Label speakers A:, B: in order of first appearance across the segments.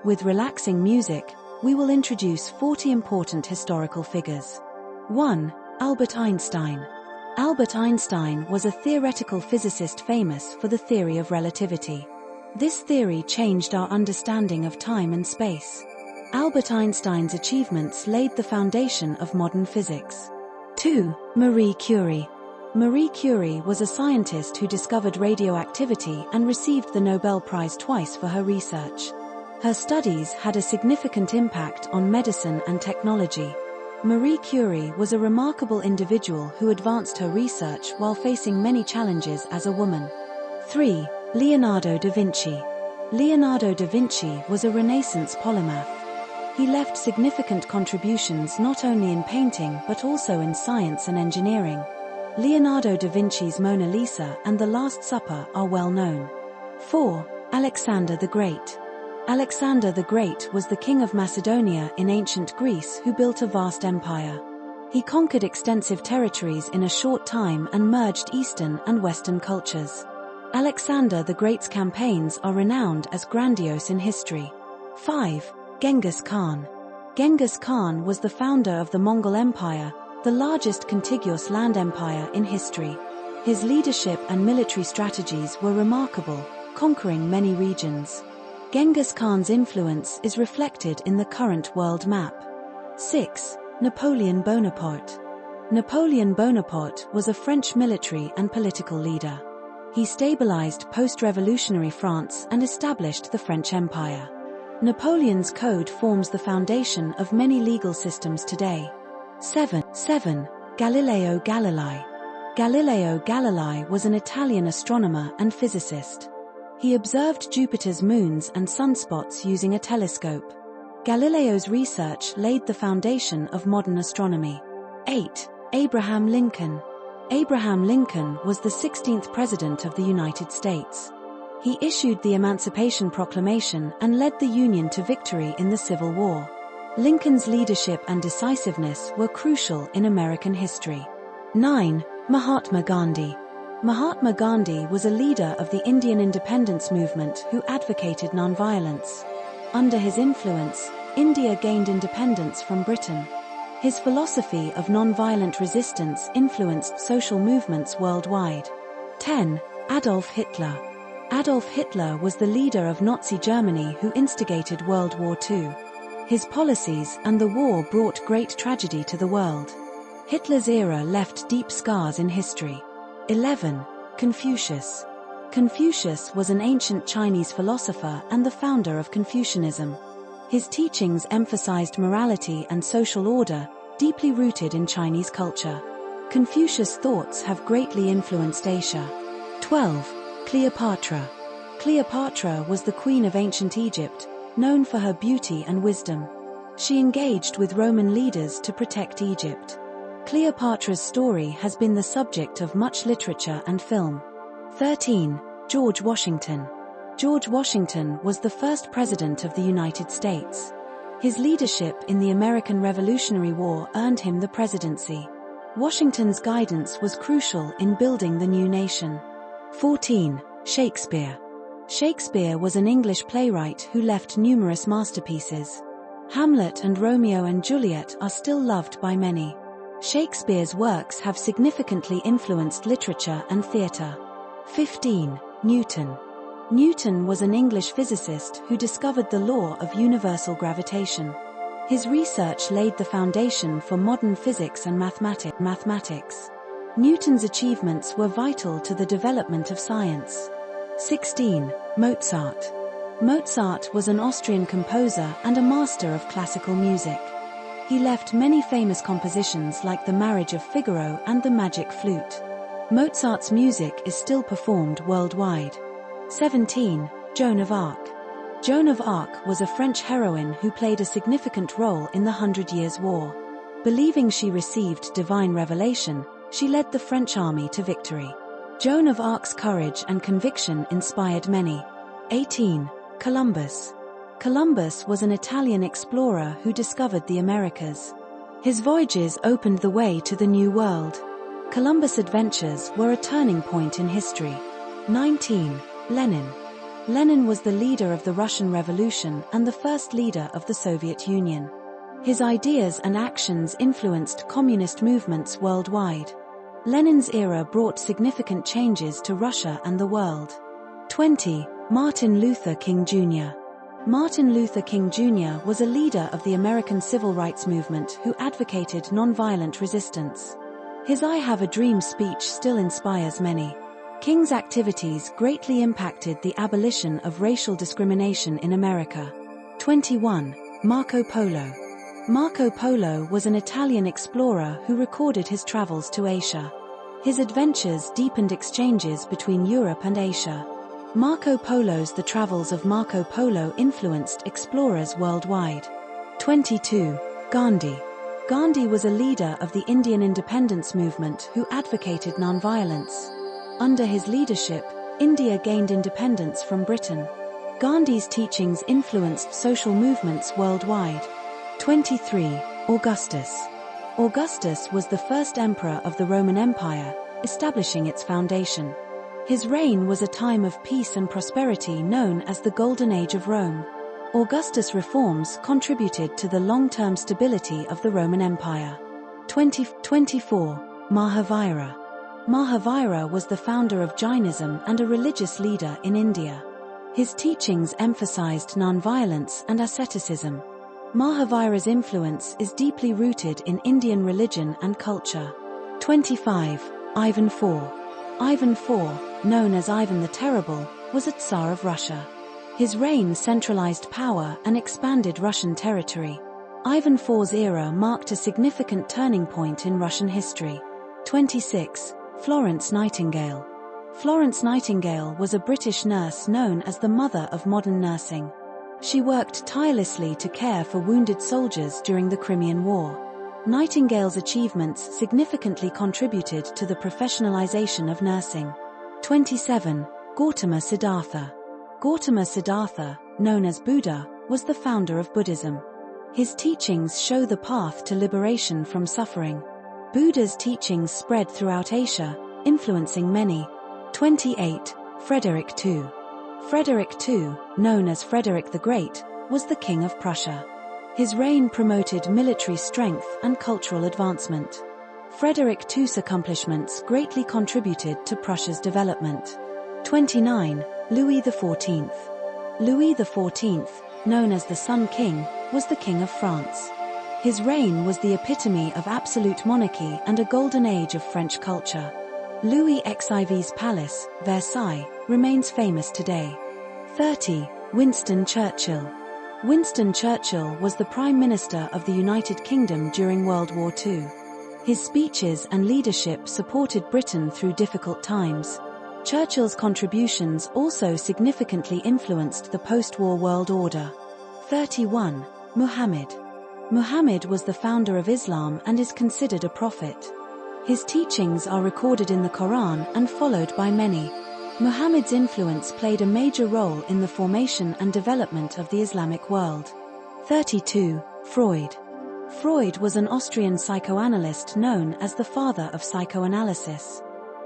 A: With relaxing music, we will introduce 40 important historical figures. 1. Albert Einstein. Albert Einstein was a theoretical physicist famous for the theory of relativity. This theory changed our understanding of time and space. Albert Einstein's achievements laid the foundation of modern physics. 2. Marie Curie. Marie Curie was a scientist who discovered radioactivity and received the Nobel Prize twice for her research. Her studies had a significant impact on medicine and technology. Marie Curie was a remarkable individual who advanced her research while facing many challenges as a woman. 3. Leonardo da Vinci. Leonardo da Vinci was a Renaissance polymath. He left significant contributions not only in painting but also in science and engineering. Leonardo da Vinci's Mona Lisa and The Last Supper are well known. 4. Alexander the Great. Alexander the Great was the king of Macedonia in ancient Greece who built a vast empire. He conquered extensive territories in a short time and merged Eastern and Western cultures. Alexander the Great's campaigns are renowned as grandiose in history. 5. Genghis Khan. Genghis Khan was the founder of the Mongol Empire, the largest contiguous land empire in history. His leadership and military strategies were remarkable, conquering many regions. Genghis Khan's influence is reflected in the current world map. 6. Napoleon Bonaparte. Napoleon Bonaparte was a French military and political leader. He stabilized post-revolutionary France and established the French Empire. Napoleon's code forms the foundation of many legal systems today. 7. Galileo Galilei. Galileo Galilei was an Italian astronomer and physicist. He observed Jupiter's moons and sunspots using a telescope. Galileo's research laid the foundation of modern astronomy. 8. Abraham Lincoln. Abraham Lincoln was the 16th President of the United States. He issued the Emancipation Proclamation and led the Union to victory in the Civil War. Lincoln's leadership and decisiveness were crucial in American history. 9. Mahatma Gandhi. Mahatma Gandhi was a leader of the Indian independence movement who advocated nonviolence. Under his influence, India gained independence from Britain. His philosophy of nonviolent resistance influenced social movements worldwide. 10. Adolf Hitler. Adolf Hitler was the leader of Nazi Germany who instigated World War II. His policies and the war brought great tragedy to the world. Hitler's era left deep scars in history. 11. Confucius. Confucius was an ancient Chinese philosopher and the founder of Confucianism. His teachings emphasized morality and social order, deeply rooted in Chinese culture. Confucius' thoughts have greatly influenced Asia. 12. Cleopatra. Cleopatra was the queen of ancient Egypt, known for her beauty and wisdom. She engaged with Roman leaders to protect Egypt. Cleopatra's story has been the subject of much literature and film. 13. George Washington. George Washington was the first president of the United States. His leadership in the American Revolutionary War earned him the presidency. Washington's guidance was crucial in building the new nation. 14. Shakespeare. Shakespeare was an English playwright who left numerous masterpieces. Hamlet and Romeo and Juliet are still loved by many. Shakespeare's works have significantly influenced literature and theatre. 15. Newton. Newton was an English physicist who discovered the law of universal gravitation. His research laid the foundation for modern physics and mathematics. Newton's achievements were vital to the development of science. 16. Mozart. Mozart was an Austrian composer and a master of classical music. He left many famous compositions like The Marriage of Figaro and The Magic Flute. Mozart's music is still performed worldwide. 17. Joan of Arc. Joan of Arc was a French heroine who played a significant role in the 100 Years' War. Believing she received divine revelation, she led the French army to victory. Joan of Arc's courage and conviction inspired many. 18. Columbus. Columbus was an Italian explorer who discovered the Americas. His voyages opened the way to the New World. Columbus' adventures were a turning point in history. 19. Lenin. Lenin was the leader of the Russian Revolution and the first leader of the Soviet Union. His ideas and actions influenced communist movements worldwide. Lenin's era brought significant changes to Russia and the world. 20. Martin Luther King Jr. Martin Luther King Jr. was a leader of the American civil rights movement who advocated nonviolent resistance. His "I Have a Dream" speech still inspires many. King's activities greatly impacted the abolition of racial discrimination in America. 21. Marco Polo. Marco Polo was an Italian explorer who recorded his travels to Asia. His adventures deepened exchanges between Europe and Asia. Marco Polo's The Travels of Marco Polo influenced explorers worldwide. 22. Gandhi. Gandhi was a leader of the Indian independence movement who advocated nonviolence. Under his leadership, India gained independence from Britain. Gandhi's teachings influenced social movements worldwide. 23. Augustus. Augustus was the first emperor of the Roman Empire, establishing its foundation. His reign was a time of peace and prosperity known as the Golden Age of Rome. Augustus' reforms contributed to the long-term stability of the Roman Empire. 24. Mahavira. Mahavira was the founder of Jainism and a religious leader in India. His teachings emphasized nonviolence and asceticism. Mahavira's influence is deeply rooted in Indian religion and culture. 25. Ivan IV. Ivan IV, known as Ivan the Terrible, was a Tsar of Russia. His reign centralized power and expanded Russian territory. Ivan IV's era marked a significant turning point in Russian history. 26. Florence Nightingale. Florence Nightingale was a British nurse known as the mother of modern nursing. She worked tirelessly to care for wounded soldiers during the Crimean War. Nightingale's achievements significantly contributed to the professionalization of nursing. 27. Gautama Siddhartha. Gautama Siddhartha, known as Buddha, was the founder of Buddhism. His teachings show the path to liberation from suffering. Buddha's teachings spread throughout Asia, influencing many. 28. Frederick II. Frederick II, known as Frederick the Great, was the King of Prussia. His reign promoted military strength and cultural advancement. Frederick II's accomplishments greatly contributed to Prussia's development. 29. Louis XIV. Louis XIV, known as the Sun King, was the King of France. His reign was the epitome of absolute monarchy and a golden age of French culture. Louis XIV's palace, Versailles, remains famous today. 30. Winston Churchill. Winston Churchill was the Prime Minister of the United Kingdom during World War II. His speeches and leadership supported Britain through difficult times. Churchill's contributions also significantly influenced the post-war world order. 31. Muhammad. Muhammad was the founder of Islam and is considered a prophet. His teachings are recorded in the Quran and followed by many. Muhammad's influence played a major role in the formation and development of the Islamic world. 32. Freud. Freud was an Austrian psychoanalyst known as the father of psychoanalysis.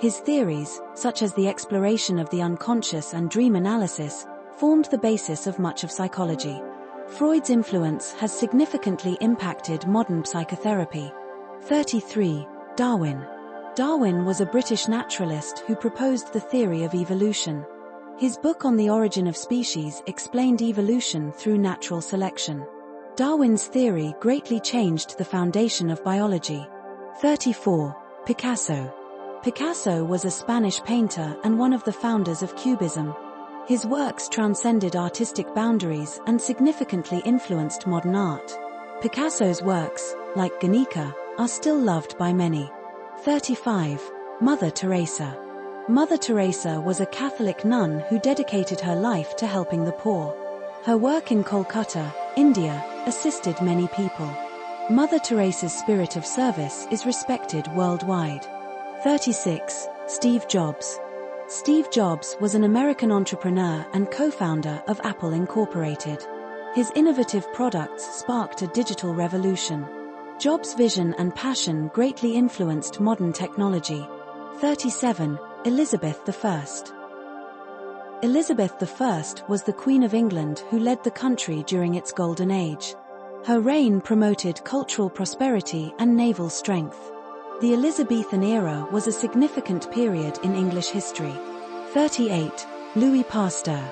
A: His theories, such as the exploration of the unconscious and dream analysis, formed the basis of much of psychology. Freud's influence has significantly impacted modern psychotherapy. 33. Darwin. Darwin was a British naturalist who proposed the theory of evolution. His book on the origin of species explained evolution through natural selection. Darwin's theory greatly changed the foundation of biology. 34. Picasso. Picasso was a Spanish painter and one of the founders of Cubism. His works transcended artistic boundaries and significantly influenced modern art. Picasso's works, like Guernica, are still loved by many. 35. Mother Teresa. Mother Teresa was a Catholic nun who dedicated her life to helping the poor. Her work in Kolkata, India, assisted many people. Mother Teresa's spirit of service is respected worldwide. 36. Steve Jobs. Steve Jobs was an American entrepreneur and co-founder of Apple Incorporated. His innovative products sparked a digital revolution. Jobs' vision and passion greatly influenced modern technology. 37. Elizabeth I. Elizabeth I was the Queen of England who led the country during its golden age. Her reign promoted cultural prosperity and naval strength. The Elizabethan era was a significant period in English history. 38. Louis Pasteur.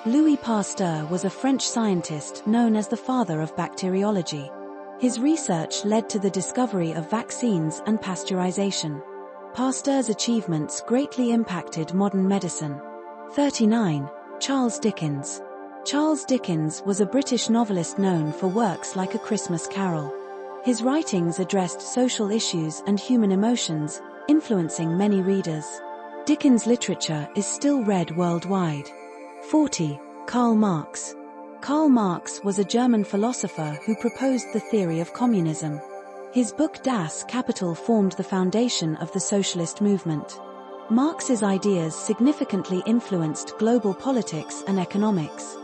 A: Louis Pasteur was a French scientist known as the father of bacteriology. His research led to the discovery of vaccines and pasteurization. Pasteur's achievements greatly impacted modern medicine. 39. Charles Dickens. Charles Dickens was a British novelist known for works like A Christmas Carol. His writings addressed social issues and human emotions, influencing many readers. Dickens' literature is still read worldwide. 40. Karl Marx. Karl Marx was a German philosopher who proposed the theory of communism. His book Das Kapital formed the foundation of the socialist movement. Marx's ideas significantly influenced global politics and economics.